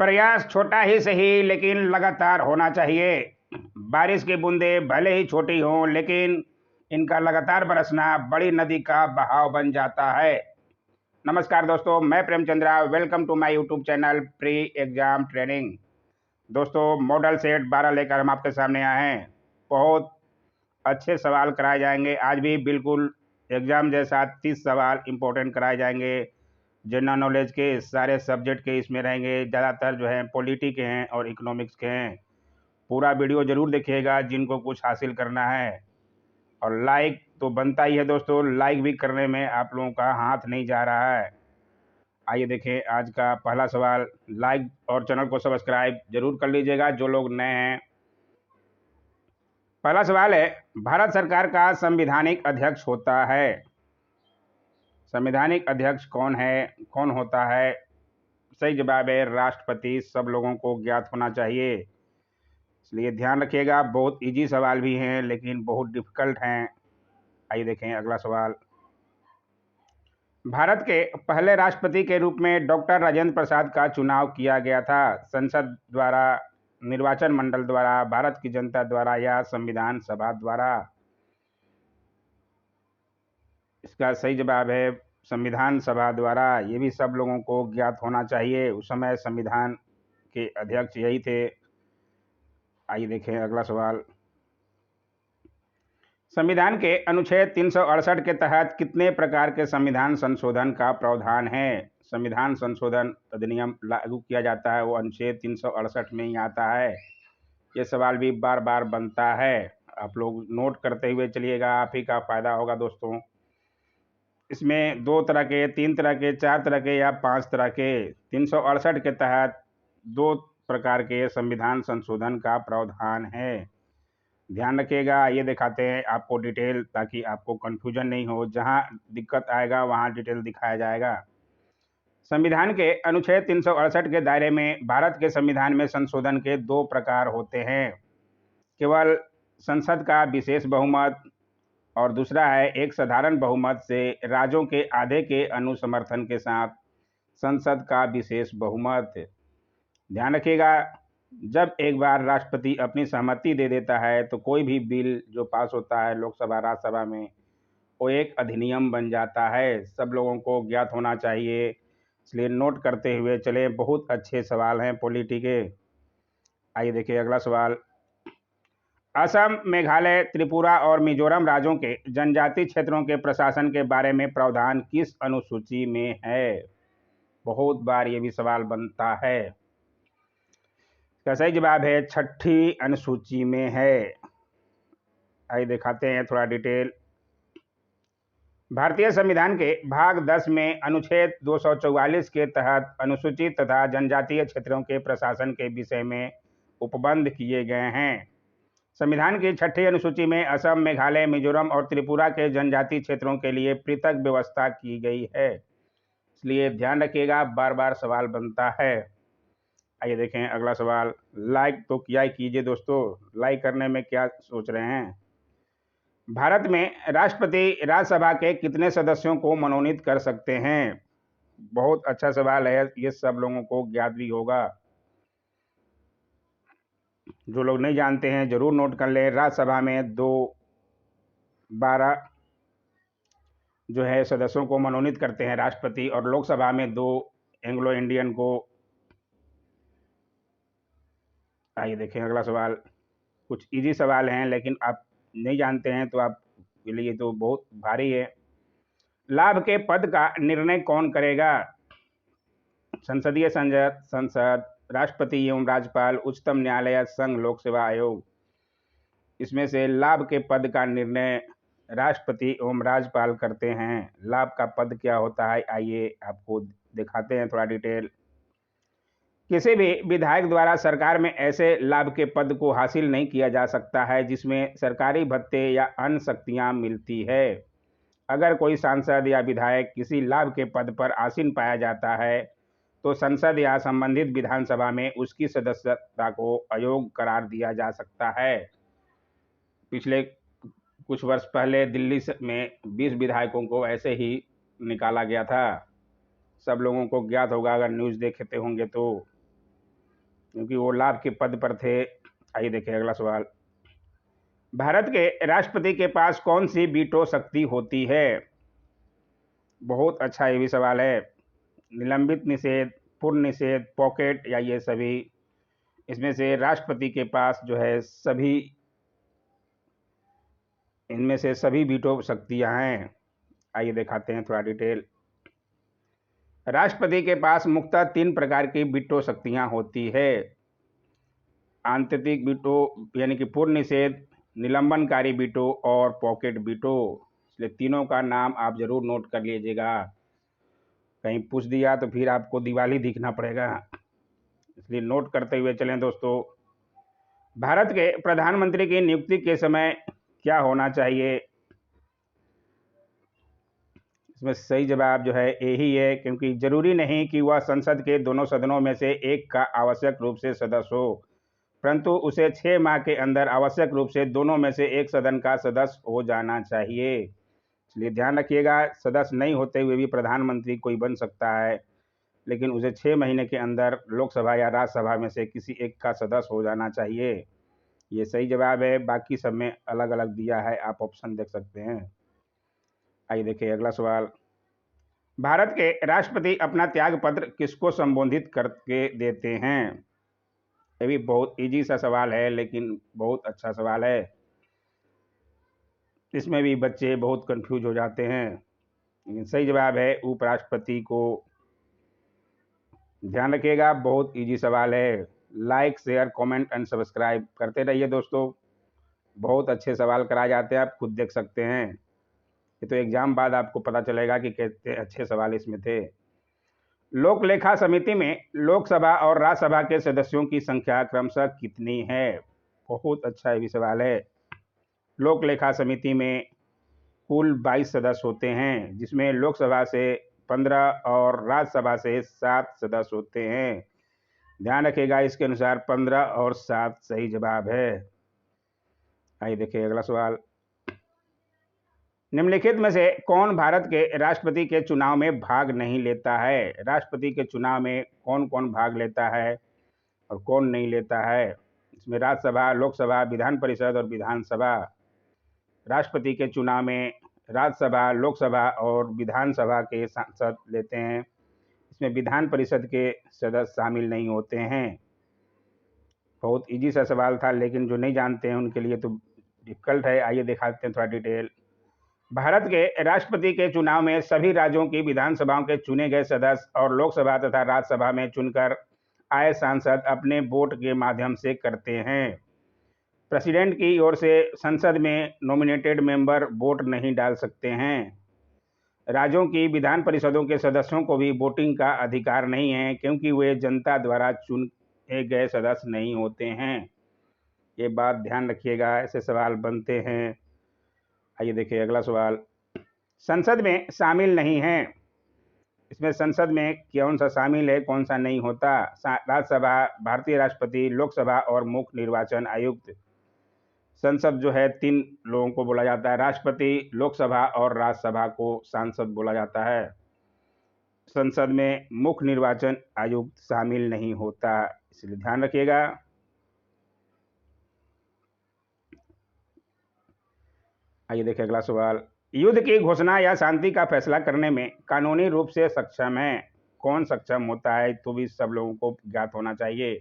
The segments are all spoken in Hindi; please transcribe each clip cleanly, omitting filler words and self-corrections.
प्रयास छोटा ही सही लेकिन लगातार होना चाहिए। बारिश की बूंदें भले ही छोटी हों लेकिन इनका लगातार बरसना बड़ी नदी का बहाव बन जाता है। नमस्कार दोस्तों, मैं Premchandra. Welcome to my YouTube channel pre exam training. दोस्तों, मॉडल सेट 12 लेकर हम आपके सामने आए हैं। बहुत अच्छे सवाल कराए जाएंगे आज भी। बिल्कुल एग्जाम जैसा 30 सवाल इंपॉर्टेंट कराए जाएंगे। जनरल नॉलेज के सारे सब्जेक्ट के इसमें रहेंगे। ज़्यादातर जो है पॉलिटी के हैं और इकोनॉमिक्स के हैं। पूरा वीडियो ज़रूर देखिएगा जिनको कुछ हासिल करना है। और लाइक तो बनता ही है दोस्तों, लाइक भी करने में आप लोगों का हाथ नहीं जा रहा है। आइए देखें आज का पहला सवाल। लाइक और चैनल को सब्सक्राइब जरूर कर लीजिएगा जो लोग नए हैं। पहला सवाल है, भारत सरकार का संवैधानिक अध्यक्ष होता है। संवैधानिक अध्यक्ष कौन है, कौन होता है? सही जवाब है राष्ट्रपति। सब लोगों को ज्ञात होना चाहिए, इसलिए ध्यान रखिएगा। बहुत इजी सवाल भी हैं लेकिन बहुत डिफिकल्ट हैं। आइए देखें अगला सवाल। भारत के पहले राष्ट्रपति के रूप में डॉक्टर राजेंद्र प्रसाद का चुनाव किया गया था। संसद द्वारा, निर्वाचन मंडल द्वारा, भारत की जनता द्वारा या संविधान सभा द्वारा? इसका सही जवाब है संविधान सभा द्वारा। ये भी सब लोगों को ज्ञात होना चाहिए। उस समय संविधान के अध्यक्ष यही थे। आइए देखें अगला सवाल। संविधान के अनुच्छेद 368 के तहत कितने प्रकार के संविधान संशोधन का प्रावधान है? संविधान संशोधन अधिनियम लागू किया जाता है वो अनुच्छेद 368 में ही आता है। ये सवाल भी बार बार बनता है, आप लोग नोट करते हुए चलिएगा, आप ही का फायदा होगा दोस्तों। इसमें 2 तरह के, 3 तरह के, 4 तरह के या 5 तरह के 368 के तहत 2 प्रकार के संविधान संशोधन का प्रावधान है। ध्यान रखिएगा। ये दिखाते हैं आपको डिटेल, ताकि आपको कंफ्यूजन नहीं हो। जहां दिक्कत आएगा वहां डिटेल दिखाया जाएगा। संविधान के अनुच्छेद 368 के दायरे में भारत के संविधान में संशोधन के 2 प्रकार होते हैं। केवल संसद का विशेष बहुमत और दूसरा है एक साधारण बहुमत से राज्यों के आधे के अनुसमर्थन के साथ संसद का विशेष बहुमत। ध्यान रखिएगा, जब एक बार राष्ट्रपति अपनी सहमति दे देता है तो कोई भी बिल जो पास होता है लोकसभा राज्यसभा में, वो एक अधिनियम बन जाता है। सब लोगों को ज्ञात होना चाहिए, इसलिए नोट करते हुए चले। बहुत अच्छे सवाल हैं पॉलिटी के। आइए देखिए अगला सवाल। असम, मेघालय, त्रिपुरा और मिजोरम राज्यों के जनजातीय क्षेत्रों के प्रशासन के बारे में प्रावधान किस अनुसूची में है? बहुत बार ये भी सवाल बनता है। इसका सही जवाब है 6ठी अनुसूची में है। आइए दिखाते हैं थोड़ा डिटेल। भारतीय संविधान के भाग 10 में अनुच्छेद 244 के तहत अनुसूचित तथा जनजातीय क्षेत्रों के प्रशासन के विषय में उपबंध किए गए हैं। संविधान की 6ठी अनुसूची में असम, मेघालय, मिजोरम और त्रिपुरा के जनजातीय क्षेत्रों के लिए पृथक व्यवस्था की गई है। इसलिए ध्यान रखिएगा, बार बार सवाल बनता है। आइए देखें अगला सवाल। लाइक तो किया ही कीजिए दोस्तों, लाइक करने में क्या सोच रहे हैं। भारत में राष्ट्रपति राज्यसभा के कितने सदस्यों को मनोनीत कर सकते हैं? बहुत अच्छा सवाल है, ये सब लोगों को ज्ञात भी होगा। जो लोग नहीं जानते हैं जरूर नोट कर लें। राज्यसभा में 12 जो है सदस्यों को मनोनीत करते हैं राष्ट्रपति, और लोकसभा में 2 एंग्लो इंडियन को। आइए देखें अगला सवाल। कुछ इजी सवाल हैं लेकिन आप नहीं जानते हैं तो आपके लिए तो बहुत भारी है। लाभ के पद का निर्णय कौन करेगा? संसदीय संसद, राष्ट्रपति एवं राज्यपाल, उच्चतम न्यायालय, संघ लोक सेवा आयोग। इसमें से लाभ के पद का निर्णय राष्ट्रपति एवं राज्यपाल करते हैं। लाभ का पद क्या होता है, आइए आपको दिखाते हैं थोड़ा डिटेल। किसी भी विधायक द्वारा सरकार में ऐसे लाभ के पद को हासिल नहीं किया जा सकता है जिसमें सरकारी भत्ते या अन्य शक्तियां मिलती है। अगर कोई सांसद या विधायक किसी लाभ के पद पर आसीन पाया जाता है तो संसद या संबंधित विधानसभा में उसकी सदस्यता को अयोग्य करार दिया जा सकता है। पिछले कुछ वर्ष पहले दिल्ली में 20 विधायकों को ऐसे ही निकाला गया था। सब लोगों को ज्ञात होगा अगर न्यूज़ देखते होंगे तो। क्योंकि वो लाभ के पद पर थे। आइए देखिए अगला सवाल। भारत के राष्ट्रपति के पास कौन सी वीटो शक्ति होती है? बहुत अच्छा ये भी सवाल है। निलंबित निषेध, पूर्ण निषेध, पॉकेट या ये सभी? इसमें से राष्ट्रपति के पास जो है सभी, इनमें से सभी वीटो शक्तियां हैं। आइए दिखाते हैं थोड़ा डिटेल। राष्ट्रपति के पास मुख्यतः 3 प्रकार की वीटो शक्तियां होती है। आंतरिक वीटो यानी कि पूर्ण निषेध, निलंबनकारी वीटो और पॉकेट वीटो। इसलिए तीनों का नाम आप जरूर नोट कर लीजिएगा, कहीं पूछ दिया तो फिर आपको दिवाली दिखना पड़ेगा, इसलिए नोट करते हुए चलें दोस्तों। भारत के प्रधानमंत्री की नियुक्ति के समय क्या होना चाहिए? इसमें सही जवाब जो है यही है, क्योंकि जरूरी नहीं कि वह संसद के दोनों सदनों में से एक का आवश्यक रूप से सदस्य हो, परंतु उसे 6 माह के अंदर आवश्यक रूप से दोनों में से एक सदन का सदस्य हो जाना चाहिए। इसलिए ध्यान रखिएगा, सदस्य नहीं होते हुए भी प्रधानमंत्री कोई बन सकता है, लेकिन उसे 6 महीने के अंदर लोकसभा या राज्यसभा में से किसी एक का सदस्य हो जाना चाहिए। ये सही जवाब है, बाकी सब में अलग अलग दिया है, आप ऑप्शन देख सकते हैं। आइए देखिए अगला सवाल। भारत के राष्ट्रपति अपना त्याग पत्र किसको संबोधित करके देते हैं? ये भी बहुत इजी सा सवाल है, लेकिन बहुत अच्छा सवाल है। इसमें भी बच्चे बहुत कंफ्यूज हो जाते हैं, लेकिन सही जवाब है उपराष्ट्रपति को। ध्यान रखिएगा, बहुत इजी सवाल है। Like, share, comment and subscribe करते रहिए दोस्तों, बहुत अच्छे सवाल कराए जाते हैं, आप खुद देख सकते हैं। ये तो एग्जाम बाद आपको पता चलेगा कि कितने अच्छे सवाल इसमें थे। लोक लेखा समिति में लोकसभा और राज्यसभा के सदस्यों की संख्या क्रमशः कितनी है? बहुत अच्छा ये भी सवाल है। लोक लेखा समिति में कुल 22 सदस्य होते हैं, जिसमें लोकसभा से 15 और राज्यसभा से 7 सदस्य होते हैं। ध्यान रखिएगा, इसके अनुसार 15 और 7 सही जवाब है। आइए देखिए अगला सवाल। निम्नलिखित में से कौन भारत के राष्ट्रपति के चुनाव में भाग नहीं लेता है? राष्ट्रपति के चुनाव में कौन कौन भाग लेता है और कौन नहीं लेता है? इसमें राज्यसभा, लोकसभा, विधान परिषद और विधानसभा। राष्ट्रपति के चुनाव में राज्यसभा, लोकसभा और विधानसभा के सांसद लेते हैं। इसमें विधान परिषद के सदस्य शामिल नहीं होते हैं। बहुत इजी सा सवाल था, लेकिन जो नहीं जानते हैं उनके लिए तो डिफिकल्ट है। आइए दिखाते हैं थोड़ा डिटेल। भारत के राष्ट्रपति के चुनाव में सभी राज्यों की विधानसभाओं के चुने गए सदस्य और लोकसभा तथा राज्यसभा में चुनकर आए सांसद अपने वोट के माध्यम से करते हैं। प्रेसिडेंट की ओर से संसद में नॉमिनेटेड मेंबर वोट नहीं डाल सकते हैं। राज्यों की विधान परिषदों के सदस्यों को भी वोटिंग का अधिकार नहीं है, क्योंकि वे जनता द्वारा चुने गए सदस्य नहीं होते हैं। ये बात ध्यान रखिएगा, ऐसे सवाल बनते हैं। आइए देखिए अगला सवाल। संसद में शामिल नहीं है। इसमें संसद में कौन सा शामिल है, कौन सा नहीं होता? राज्यसभा, भारतीय राष्ट्रपति, लोकसभा और मुख्य निर्वाचन आयुक्त। संसद जो है 3 लोगों को बोला जाता है, राष्ट्रपति, लोकसभा और राज्यसभा को सांसद बोला जाता है। संसद में मुख्य निर्वाचन आयुक्त शामिल नहीं होता, इसलिए ध्यान रखिएगा। आइए देखिए अगला सवाल। युद्ध की घोषणा या शांति का फैसला करने में कानूनी रूप से सक्षम है। कौन सक्षम होता है, तो भी सब लोगों को ज्ञात होना चाहिए।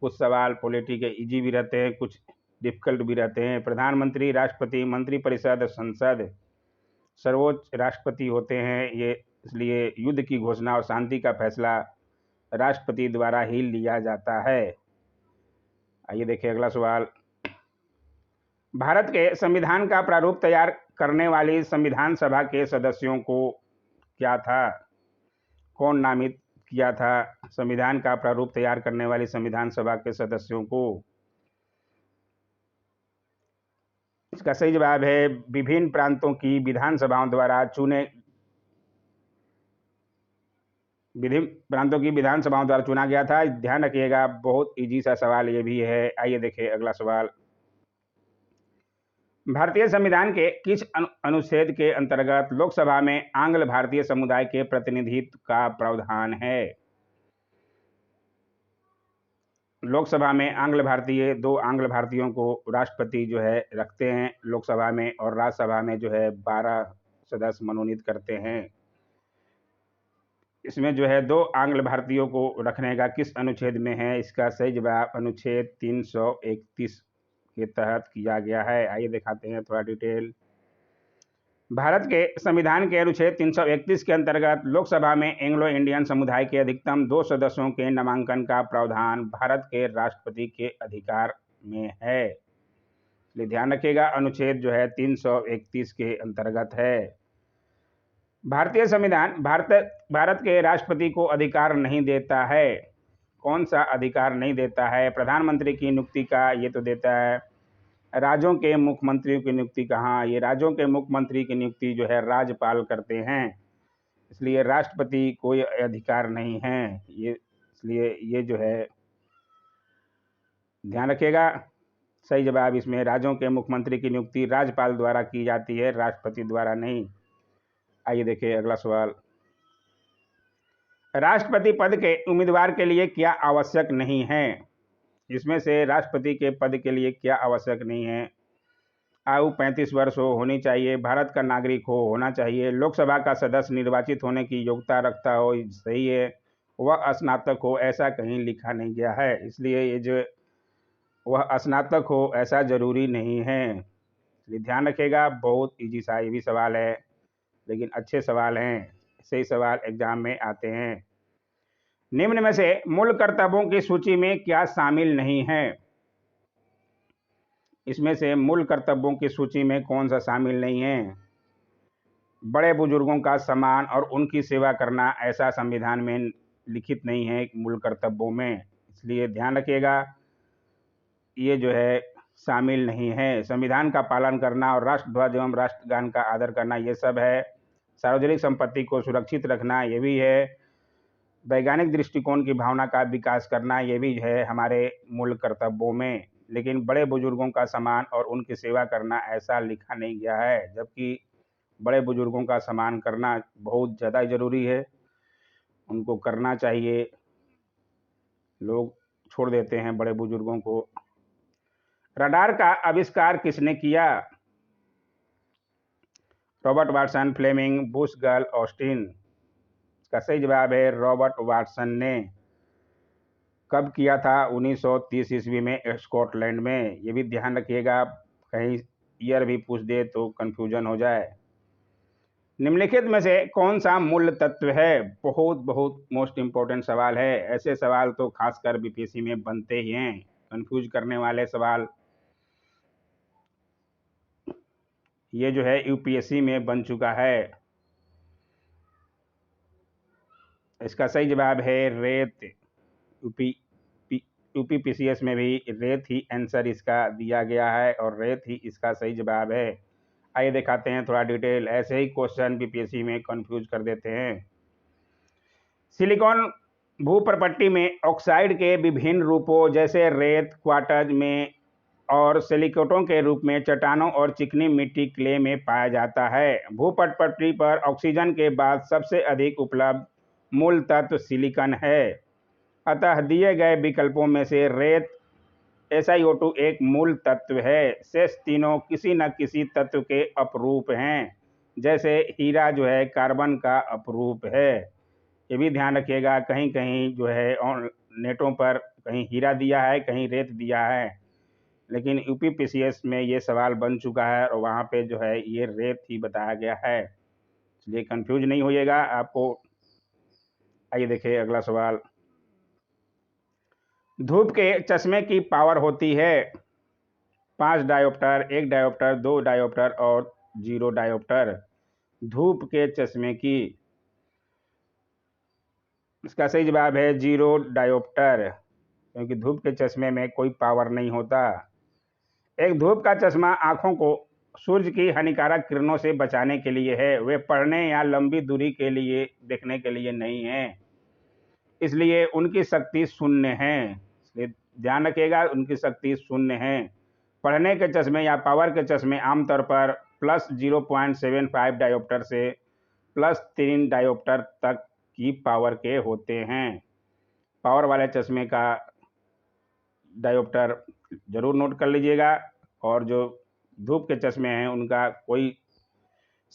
कुछ सवाल पॉलिटी के इजी भी रहते हैं, कुछ डिफिकल्ट भी रहते हैं। प्रधानमंत्री, राष्ट्रपति, मंत्रिपरिषद, संसद, सर्वोच्च राष्ट्रपति होते हैं ये, इसलिए युद्ध की घोषणा और शांति का फैसला राष्ट्रपति द्वारा ही लिया जाता है। आइए देखिए अगला सवाल। भारत के संविधान का प्रारूप तैयार करने वाली संविधान सभा के सदस्यों को क्या था? कौन नामित किया था संविधान का प्रारूप तैयार करने वाली संविधान सभा के सदस्यों को? इसका सही जवाब है विभिन्न प्रांतों की विधानसभाओं द्वारा चुना गया था। ध्यान रखिएगा, बहुत इजी सा सवाल ये भी है। आइए देखिए अगला सवाल। भारतीय संविधान के किस अनुच्छेद के अंतर्गत लोकसभा में आंग्ल भारतीय समुदाय के प्रतिनिधित्व का प्रावधान है? लोकसभा में दो आंग्ल भारतीयों को राष्ट्रपति जो है रखते हैं लोकसभा में, और राज्यसभा में जो है 12 सदस्य मनोनीत करते हैं। इसमें जो है दो आंग्ल भारतीयों को रखने का किस अनुच्छेद में है? इसका सही जवाब अनुच्छेद 331 के तहत किया गया है। आइए दिखाते हैं थोड़ा डिटेल। भारत के संविधान के अनुच्छेद 331 के अंतर्गत लोकसभा में एंग्लो इंडियन समुदाय के अधिकतम 2 सदस्यों के नामांकन का प्रावधान भारत के राष्ट्रपति के अधिकार में है। इसलिए ध्यान रखिएगा, अनुच्छेद जो है 331 के अंतर्गत है। भारतीय संविधान भारत के राष्ट्रपति को अधिकार नहीं देता है। कौन सा अधिकार नहीं देता है? प्रधानमंत्री की नियुक्ति का ये तो देता है। राज्यों के मुख्यमंत्रियों की नियुक्ति कहाँ? ये राज्यों के मुख्यमंत्री की नियुक्ति जो है राज्यपाल करते हैं। इसलिए राष्ट्रपति कोई अधिकार नहीं है ये, इसलिए ये जो है ध्यान रखिएगा, सही जवाब इसमें राज्यों के मुख्यमंत्री की नियुक्ति राज्यपाल द्वारा की जाती है, राष्ट्रपति द्वारा नहीं। आइए देखिए अगला सवाल। राष्ट्रपति पद के उम्मीदवार के लिए क्या आवश्यक नहीं है? इसमें से राष्ट्रपति के पद के लिए क्या आवश्यक नहीं है? आयु 35 वर्ष होनी चाहिए, भारत का नागरिक होना चाहिए, लोकसभा का सदस्य निर्वाचित होने की योग्यता रखता हो, सही है, वह स्नातक हो, ऐसा कहीं लिखा नहीं गया है। इसलिए ये जो वह स्नातक हो ऐसा जरूरी नहीं है। इसलिए ध्यान रखिएगा, बहुत इजी सा ये भी सवाल है, लेकिन अच्छे सवाल हैं, सही सवाल एग्जाम में आते हैं। निम्न में से मूल कर्तव्यों की सूची में क्या शामिल नहीं है? इसमें से मूल कर्तव्यों की सूची में कौन सा शामिल नहीं है? बड़े बुजुर्गों का सम्मान और उनकी सेवा करना ऐसा संविधान में लिखित नहीं है मूल कर्तव्यों में, इसलिए ध्यान रखिएगा, ये जो है शामिल नहीं है। संविधान का पालन करना और राष्ट्रध्वज एवं राष्ट्रगान का आदर करना ये सब है। सार्वजनिक संपत्ति को सुरक्षित रखना ये भी है। वैज्ञानिक दृष्टिकोण की भावना का विकास करना ये भी है हमारे मूल कर्तव्यों में। लेकिन बड़े बुजुर्गों का सम्मान और उनकी सेवा करना ऐसा लिखा नहीं गया है, जबकि बड़े बुजुर्गों का सम्मान करना बहुत ज़्यादा ज़रूरी है, उनको करना चाहिए। लोग छोड़ देते हैं बड़े बुजुर्गों को। रडार का आविष्कार किसने किया? रॉबर्ट वाटसन, फ्लेमिंग, बुश गल, ऑस्टिन। इसका सही जवाब है रॉबर्ट वाटसन ने। कब किया था? 1930 ईस्वी में स्कॉटलैंड में। ये भी ध्यान रखिएगा, कहीं ईयर भी पूछ दे तो कंफ्यूजन हो जाए। निम्नलिखित में से कौन सा मूल तत्व है? बहुत बहुत मोस्ट इंपॉर्टेंट सवाल है। ऐसे सवाल तो खासकर बीपीएससी में बनते ही हैं, कंफ्यूज करने वाले सवाल। ये जो है यूपीएससी में बन चुका है। इसका सही जवाब है रेत। यूपीपीसीएस में भी रेत ही आंसर इसका दिया गया है और रेत ही इसका सही जवाब है। आइए दिखाते हैं थोड़ा डिटेल, ऐसे ही क्वेश्चन बीपीएससी में कंफ्यूज कर देते हैं। सिलिकॉन भूप्रपट्टी में ऑक्साइड के विभिन्न रूपों जैसे रेत, क्वार्ट्ज में और सिलिकेटों के रूप में चट्टानों और चिकनी मिट्टी क्ले में पाया जाता है। भूप्रपट्टी पर ऑक्सीजन के बाद सबसे अधिक उपलब्ध मूल तत्व सिलिकॉन है। अतः दिए गए विकल्पों में से रेत SiO2 एक मूल तत्व है। शेष तीनों किसी न किसी तत्व के अपरूप हैं, जैसे हीरा जो है कार्बन का अपरूप है। ये भी ध्यान रखिएगा, कहीं कहीं जो है नेटों पर कहीं हीरा दिया है, कहीं रेत दिया है, लेकिन यूपीपीसीएस में ये सवाल बन चुका है और वहाँ पे जो है ये रेत ही बताया गया है, इसलिए कंफ्यूज नहीं होइएगा आपको। आइए देखिए अगला सवाल। धूप के चश्मे की पावर होती है 5 डायोप्टर, 1 डायोप्टर, 2 डायोप्टर और 0 डायोप्टर। धूप के चश्मे की, इसका सही जवाब है 0 डायोप्टर, क्योंकि धूप के चश्मे में कोई पावर नहीं होता। एक धूप का चश्मा आँखों को सूर्य की हानिकारक किरणों से बचाने के लिए है, वे पढ़ने या लंबी दूरी के लिए देखने के लिए नहीं है, इसलिए उनकी शक्ति शून्य है। इसलिए ध्यान रखिएगा, उनकी शक्ति शून्य है। पढ़ने के चश्मे या पावर के चश्मे आमतौर पर प्लस 0.75 डायोप्टर से प्लस 3 डायोप्टर तक की पावर के होते हैं। पावर वाले चश्मे का डायोप्टर जरूर नोट कर लीजिएगा। और जो धूप के चश्मे हैं उनका कोई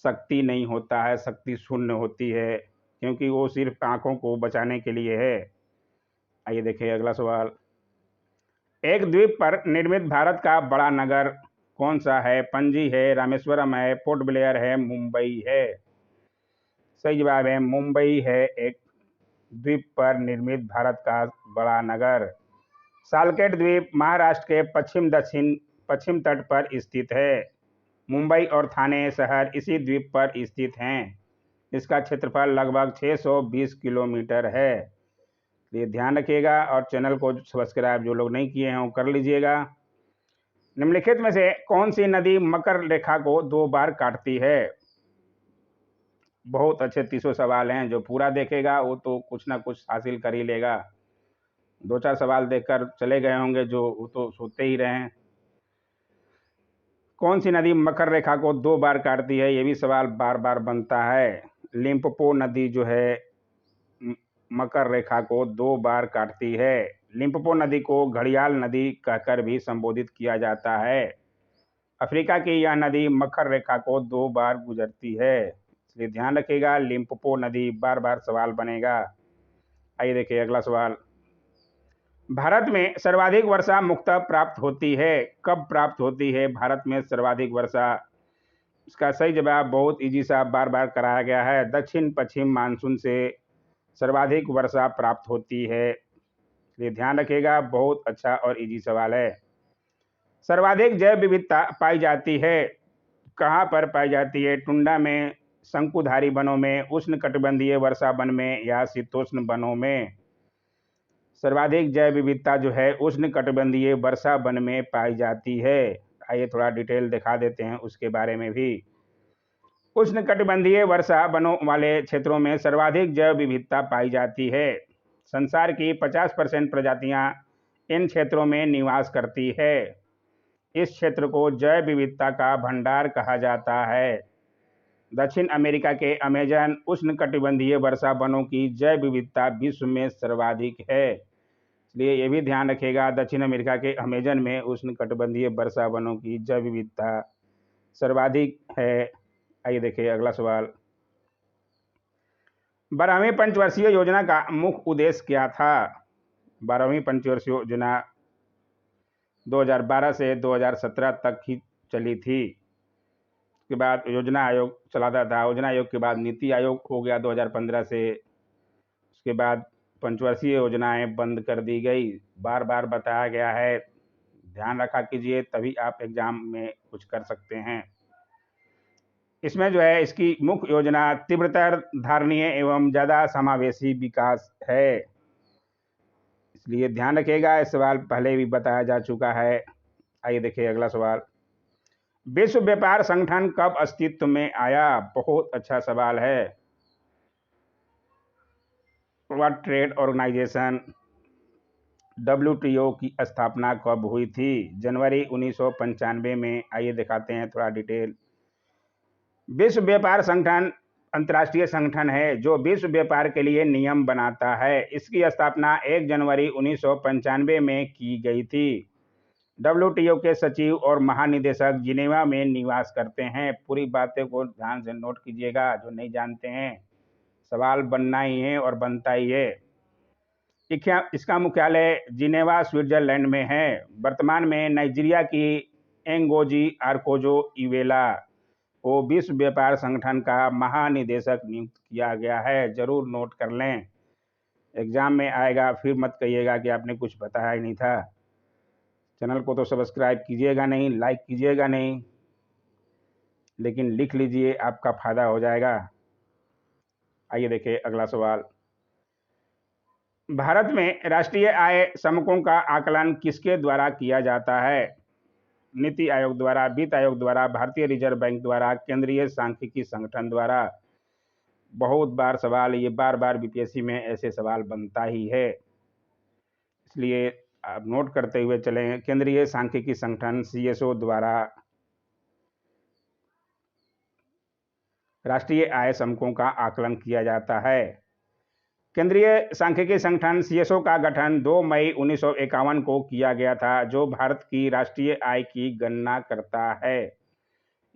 शक्ति नहीं होता है, शक्ति शून्य होती है, क्योंकि वो सिर्फ आंखों को बचाने के लिए है। आइए देखिए अगला सवाल। एक द्वीप पर निर्मित भारत का बड़ा नगर कौन सा है? पणजी है, रामेश्वरम है, पोर्ट ब्लेयर है, मुंबई है। सही जवाब है मुंबई है एक द्वीप पर निर्मित भारत का बड़ा नगर। सालकेट द्वीप महाराष्ट्र के पश्चिम तट पर स्थित है। मुंबई और ठाणे शहर इसी द्वीप पर स्थित हैं। इसका क्षेत्रफल लगभग 620 किलोमीटर है। ये ध्यान रखिएगा और चैनल को सब्सक्राइब जो लोग नहीं किए हैं वो कर लीजिएगा। निम्नलिखित में से कौन सी नदी मकर रेखा को 2 बार काटती है? बहुत अच्छे 300 सवाल हैं, जो पूरा देखेगा वो तो कुछ ना कुछ हासिल कर ही लेगा। 2-4 सवाल देखकर चले गए होंगे जो वो तो सोते ही रहे हैं। कौन सी नदी मकर रेखा को 2 बार काटती है? ये भी सवाल बार बार बनता है। लिम्पोपो नदी जो है मकर रेखा को 2 बार काटती है। लिम्पोपो नदी को घड़ियाल नदी कहकर भी संबोधित किया जाता है। अफ्रीका की यह नदी मकर रेखा को 2 बार गुजरती है, इसलिए ध्यान रखिएगा। लिम्पोपो नदी बार बार सवाल बनेगा। आइए देखिए अगला सवाल। भारत में सर्वाधिक वर्षा मुख्यतः प्राप्त होती है, कब प्राप्त होती है भारत में सर्वाधिक वर्षा? इसका सही जवाब बहुत इजी सा बार बार कराया गया है। दक्षिण पश्चिम मानसून से सर्वाधिक वर्षा प्राप्त होती है, इसलिए ध्यान रखिएगा। बहुत अच्छा और इजी सवाल है। सर्वाधिक जैव विविधता पाई जाती है, कहाँ पर पाई जाती है? टुंडा में, शंकुधारी वनों में, उष्णकटिबंधीय वर्षा वन में या शीतोष्ण वनों में? सर्वाधिक जैव विविधता जो है उष्णकटिबंधीय वर्षा वन में पाई जाती है। आइए थोड़ा डिटेल दिखा देते हैं उसके बारे में भी। उष्णकटिबंधीय वर्षा वनों वाले क्षेत्रों में सर्वाधिक जैव विविधता पाई जाती है। संसार की 50% प्रजातियां इन क्षेत्रों में निवास करती है। इस क्षेत्र को जैव विविधता का भंडार कहा जाता है। दक्षिण अमेरिका के अमेजन उष्णकटिबंधीय वर्षा वनों की जैव विविधता विश्व में सर्वाधिक है, इसलिए ये भी ध्यान रखिएगा। दक्षिण अमेरिका के अमेजन में उष्णकटिबंधीय वर्षा वनों की जैव विविधता सर्वाधिक है। आइए देखिए अगला सवाल। 12वीं पंचवर्षीय योजना का मुख्य उद्देश्य क्या था? 12वीं पंचवर्षीय योजना 2012 से 2017 तक ही चली थी। उसके बाद योजना आयोग चलाता था। योजना आयोग के बाद नीति आयोग हो गया 2015 से। उसके बाद पंचवर्षीय योजनाएं बंद कर दी गई। बार बार बताया गया है, ध्यान रखा कीजिए, तभी आप एग्जाम में कुछ कर सकते हैं। इसमें जो है इसकी मुख्य योजना तीव्रतर, धारणीय एवं ज़्यादा समावेशी विकास है, इसलिए ध्यान रखिएगा। इस सवाल पहले भी बताया जा चुका है। आइए देखिए अगला सवाल। विश्व व्यापार संगठन कब अस्तित्व में आया? बहुत अच्छा सवाल है। वर्ल्ड ट्रेड ऑर्गेनाइजेशन WTO की स्थापना कब हुई थी? जनवरी 1995 में। आइए दिखाते हैं थोड़ा डिटेल। विश्व व्यापार संगठन अंतर्राष्ट्रीय संगठन है जो विश्व व्यापार के लिए नियम बनाता है। इसकी स्थापना 1 जनवरी 1995 में की गई थी। WTO के सचिव और महानिदेशक जिनेवा में निवास करते हैं। पूरी बातें को ध्यान से नोट कीजिएगा, जो नहीं जानते हैं। सवाल बनना ही है और बनता ही है। इसका मुख्यालय जिनेवा स्विट्जरलैंड में है। वर्तमान में नाइजीरिया की एंगोजी आर्कोजो इवेला को विश्व व्यापार संगठन का महानिदेशक नियुक्त किया गया है। जरूर नोट कर लें, एग्जाम में आएगा, फिर मत कहिएगा कि आपने कुछ बताया ही नहीं था। चैनल को तो सब्सक्राइब कीजिएगा नहीं, लाइक कीजिएगा नहीं, लेकिन लिख लीजिए, आपका फायदा हो जाएगा। आइए देखिए अगला सवाल। भारत में राष्ट्रीय आय समकों का आकलन किसके द्वारा किया जाता है? नीति आयोग द्वारा, वित्त आयोग द्वारा, भारतीय रिजर्व बैंक द्वारा, केंद्रीय सांख्यिकी संगठन द्वारा? बहुत बार सवाल, ये बार बार बीपीएससी में ऐसे सवाल बनता ही है, इसलिए आप नोट करते हुए चलें। केंद्रीय सांख्यिकी संगठन CSO द्वारा राष्ट्रीय आय समकों का आकलन किया जाता है। केंद्रीय सांख्यिकी संगठन सीएसओ का गठन 2 मई 1951 को किया गया था, जो भारत की राष्ट्रीय आय की गणना करता है।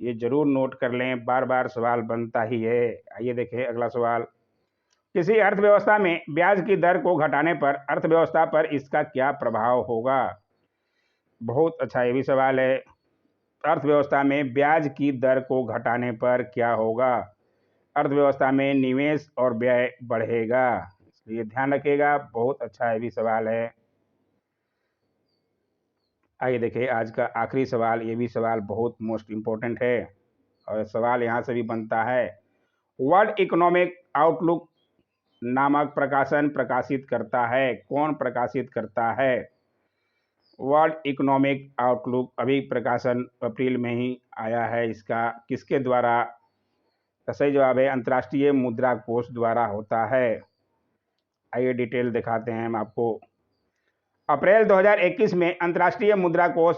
ये जरूर नोट कर लें, बार बार सवाल बनता ही है। आइए देखें अगला सवाल। किसी अर्थव्यवस्था में ब्याज की दर को घटाने पर अर्थव्यवस्था पर इसका क्या प्रभाव होगा? बहुत अच्छा ये भी सवाल है। अर्थव्यवस्था में ब्याज की दर को घटाने पर क्या होगा? अर्थव्यवस्था में निवेश और व्यय बढ़ेगा, इसलिए ध्यान रखिएगा। बहुत अच्छा ये भी सवाल है। आइए देखिए आज का आखिरी सवाल। ये भी सवाल बहुत मोस्ट इम्पोर्टेंट है और सवाल यहाँ से भी बनता है। वर्ल्ड इकोनॉमिक आउटलुक नामक प्रकाशन प्रकाशित करता है, कौन प्रकाशित करता है? वर्ल्ड इकोनॉमिक आउटलुक अभी प्रकाशन अप्रैल में ही आया है। इसका किसके द्वारा? का सही जवाब है अंतर्राष्ट्रीय मुद्रा कोष द्वारा होता है। आइए डिटेल दिखाते हैं हम आपको। अप्रैल 2021 में अंतर्राष्ट्रीय मुद्रा कोष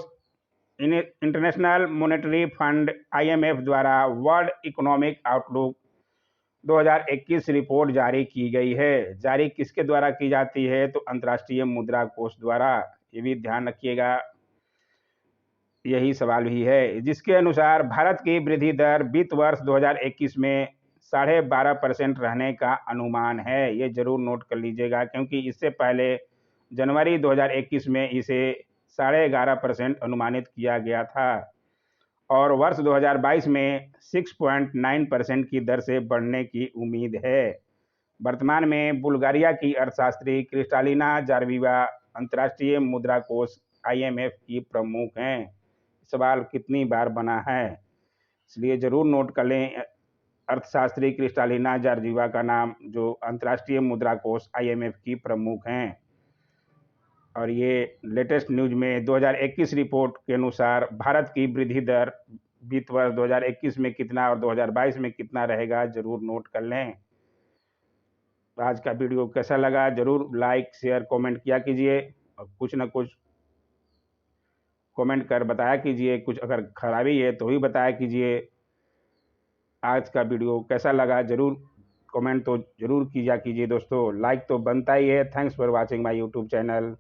इंटरनेशनल मॉनेटरी फंड IMF द्वारा वर्ल्ड इकोनॉमिक आउटलुक 2021 रिपोर्ट जारी की गई है। जारी किसके द्वारा की जाती है? तो अंतर्राष्ट्रीय मुद्रा कोष द्वारा। ये भी ध्यान रखिएगा, यही सवाल भी है। जिसके अनुसार भारत की वृद्धि दर वित्त वर्ष 2021 में 12.5% रहने का अनुमान है। ये जरूर नोट कर लीजिएगा, क्योंकि इससे पहले जनवरी 2021 में इसे 11.5% अनुमानित किया गया था और वर्ष 2022 में 6.9% की दर से बढ़ने की उम्मीद है। वर्तमान में बुल्गारिया की अर्थशास्त्री क्रिस्टालिना जॉर्जीवा अंतर्राष्ट्रीय मुद्रा कोष IMF की प्रमुख हैं। सवाल कितनी बार बना है, इसलिए जरूर नोट कर लें अर्थशास्त्री क्रिस्टालिना जॉर्जीवा का नाम, जो अंतर्राष्ट्रीय मुद्रा कोष IMF की प्रमुख हैं। और ये लेटेस्ट न्यूज में 2021 रिपोर्ट के अनुसार भारत की वृद्धि दर वित्त वर्ष 2021 में कितना और 2022 में कितना रहेगा, जरूर नोट कर लें। आज का वीडियो कैसा लगा जरूर लाइक शेयर कमेंट किया कीजिए और कुछ ना कुछ कमेंट कर बताया कीजिए। कुछ अगर खराबी है तो भी बताया कीजिए। आज का वीडियो कैसा लगा जरूर कमेंट तो जरूर किया कीजिए दोस्तों। लाइक तो बनता ही है। Thanks for watching my YouTube channel.